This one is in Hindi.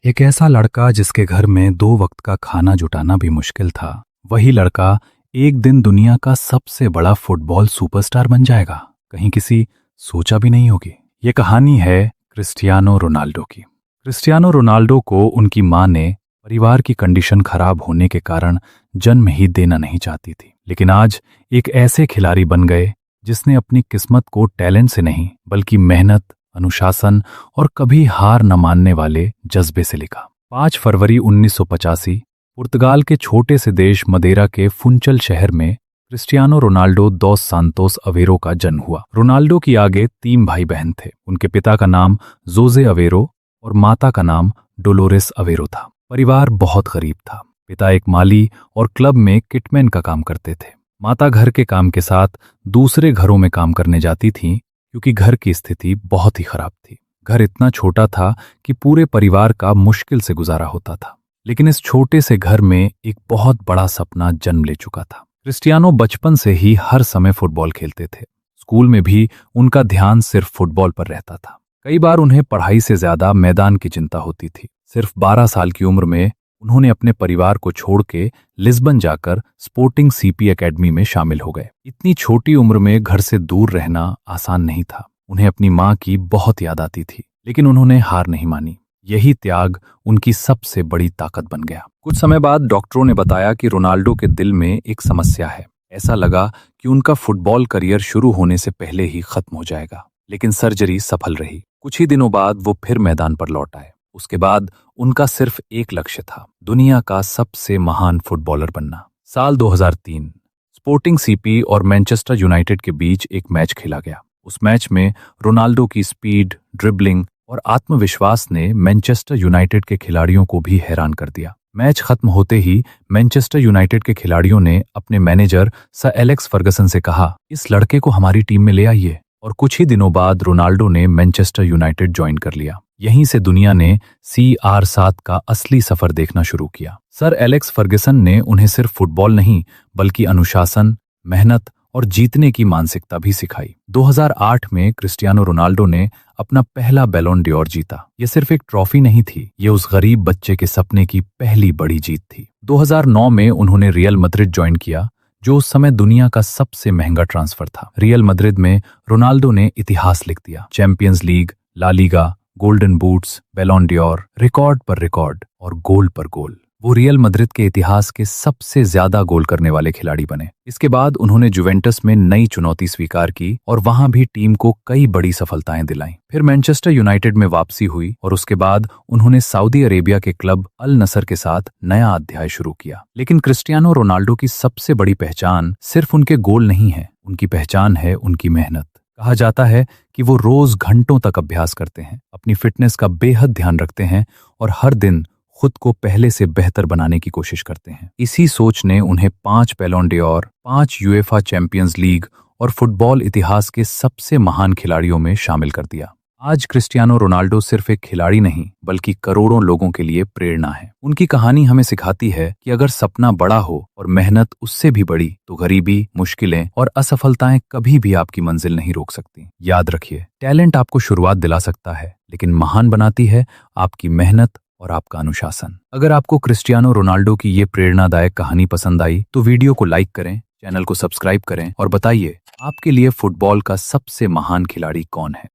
एक ऐसा लड़का जिसके घर में 2 वक्त का खाना जुटाना भी मुश्किल था, वही लड़का एक दिन दुनिया का सबसे बड़ा फुटबॉल सुपरस्टार बन जाएगा। कहीं किसी सोचा भी नहीं होगी। ये कहानी है क्रिस्टियानो रोनाल्डो की। क्रिस्टियानो रोनाल्डो को उनकी मां ने परिवार की कंडीशन खराब होने के कारण जन्म ही देना नहीं चाहती थी, लेकिन आज एक ऐसे खिलाड़ी बन गए जिसने अपनी किस्मत को टैलेंट से नहीं बल्कि मेहनत, अनुशासन और कभी हार न मानने वाले जज्बे से लिखा। 5 फरवरी 1985 पुर्तगाल के छोटे से देश मदेरा के फुंचल शहर में क्रिस्टियानो रोनाल्डो दोस सांतोस अवेरो का जन्म हुआ। रोनाल्डो की आगे 3 भाई बहन थे। उनके पिता का नाम जोजे अवेरो और माता का नाम डोलोरेस अवेरो था। परिवार बहुत गरीब था। पिता एक माली और क्लब में किटमैन का काम करते थे। माता घर के काम के साथ दूसरे घरों में काम करने जाती थीं, क्योंकि घर की स्थिति बहुत ही खराब थी। घर इतना छोटा था कि पूरे परिवार का मुश्किल से गुजारा होता था, लेकिन इस छोटे से घर में एक बहुत बड़ा सपना जन्म ले चुका था। क्रिस्टियानो बचपन से ही हर समय फुटबॉल खेलते थे। स्कूल में भी उनका ध्यान सिर्फ फुटबॉल पर रहता था। कई बार उन्हें पढ़ाई से ज्यादा मैदान की चिंता होती थी। सिर्फ 12 साल की उम्र में उन्होंने अपने परिवार को छोड़ के लिस्बन जाकर स्पोर्टिंग सीपी एकेडमी में शामिल हो गए। इतनी छोटी उम्र में घर से दूर रहना आसान नहीं था। उन्हें अपनी मां की बहुत याद आती थी, लेकिन उन्होंने हार नहीं मानी। यही त्याग उनकी सबसे बड़ी ताकत बन गया। कुछ समय बाद डॉक्टरों ने बताया कि रोनाल्डो के दिल में एक समस्या है। ऐसा लगा कि उनका फुटबॉल करियर शुरू होने से पहले ही खत्म हो जाएगा, लेकिन सर्जरी सफल रही। कुछ ही दिनों बाद वो फिर मैदान पर लौट आए। उसके बाद उनका सिर्फ एक लक्ष्य था, दुनिया का सबसे महान फुटबॉलर बनना। साल 2003 स्पोर्टिंग सीपी और मैनचेस्टर यूनाइटेड के बीच एक मैच खेला गया। उस मैच में रोनाल्डो की स्पीड, ड्रिबलिंग और आत्मविश्वास ने मैनचेस्टर यूनाइटेड के खिलाड़ियों को भी हैरान कर दिया। मैच खत्म होते ही मैनचेस्टर यूनाइटेड के खिलाड़ियों ने अपने मैनेजर सर एलेक्स फर्गसन से कहा, इस लड़के को हमारी टीम में ले आइए। और कुछ ही दिनों बाद रोनाल्डो ने मैनचेस्टर यूनाइटेड ज्वाइन कर लिया। यहीं से दुनिया ने CR7 का असली सफर देखना शुरू किया। सर एलेक्स फर्गसन ने उन्हें सिर्फ फुटबॉल नहीं बल्कि अनुशासन, मेहनत और जीतने की मानसिकता भी सिखाई। 2008 में क्रिस्टियानो रोनाल्डो ने अपना पहला बैलोन ड'ओर जीता। यह सिर्फ एक ट्रॉफी नहीं थी, ये उस गरीब बच्चे के सपने की पहली बड़ी जीत थी। 2009 में उन्होंने रियल मैड्रिड ज्वाइन किया, जो उस समय दुनिया का सबसे महंगा ट्रांसफर था। रियल मैड्रिड में रोनाल्डो ने इतिहास लिख दिया। Champions League, La Liga, golden boots, Ballon d'Or, record पर रिकॉर्ड और गोल पर गोल। वो रियल मैड्रिड के इतिहास के सबसे ज्यादा गोल करने वाले खिलाड़ी बने। इसके बाद उन्होंने जुवेंटस में नई चुनौती स्वीकार की और वहां भी टीम को कई बड़ी सफलताएं दिलाईं। फिर मैनचेस्टर यूनाइटेड में वापसी हुई और उसके बाद उन्होंने सऊदी अरेबिया के क्लब अल नसर के साथ नया अध्याय शुरू किया। लेकिन क्रिस्टियानो रोनाल्डो की सबसे बड़ी पहचान सिर्फ उनके गोल नहीं है, उनकी पहचान है उनकी मेहनत। कहा जाता है कि वो रोज घंटों तक अभ्यास करते हैं, अपनी फिटनेस का बेहद ध्यान रखते हैं और हर दिन खुद को पहले से बेहतर बनाने की कोशिश करते हैं। इसी सोच ने उन्हें 5 बैलोन ड'ओर, 5 यूएफा चैंपियंस लीग और फुटबॉल इतिहास के सबसे महान खिलाड़ियों में शामिल कर दिया। आज क्रिस्टियानो रोनाल्डो सिर्फ एक खिलाड़ी नहीं बल्कि करोड़ों लोगों के लिए प्रेरणा है। उनकी कहानी हमें सिखाती है कि अगर सपना बड़ा हो और मेहनत उससे भी बड़ी, तो गरीबी, मुश्किलें और असफलताएं कभी भी आपकी मंजिल नहीं रोक सकती। याद रखिए, टैलेंट आपको शुरुआत दिला सकता है, लेकिन महान बनाती है आपकी मेहनत और आपका अनुशासन। अगर आपको क्रिस्टियानो रोनाल्डो की ये प्रेरणादायक कहानी पसंद आई तो वीडियो को लाइक करें, चैनल को सब्सक्राइब करें और बताइए आपके लिए फुटबॉल का सबसे महान खिलाड़ी कौन है।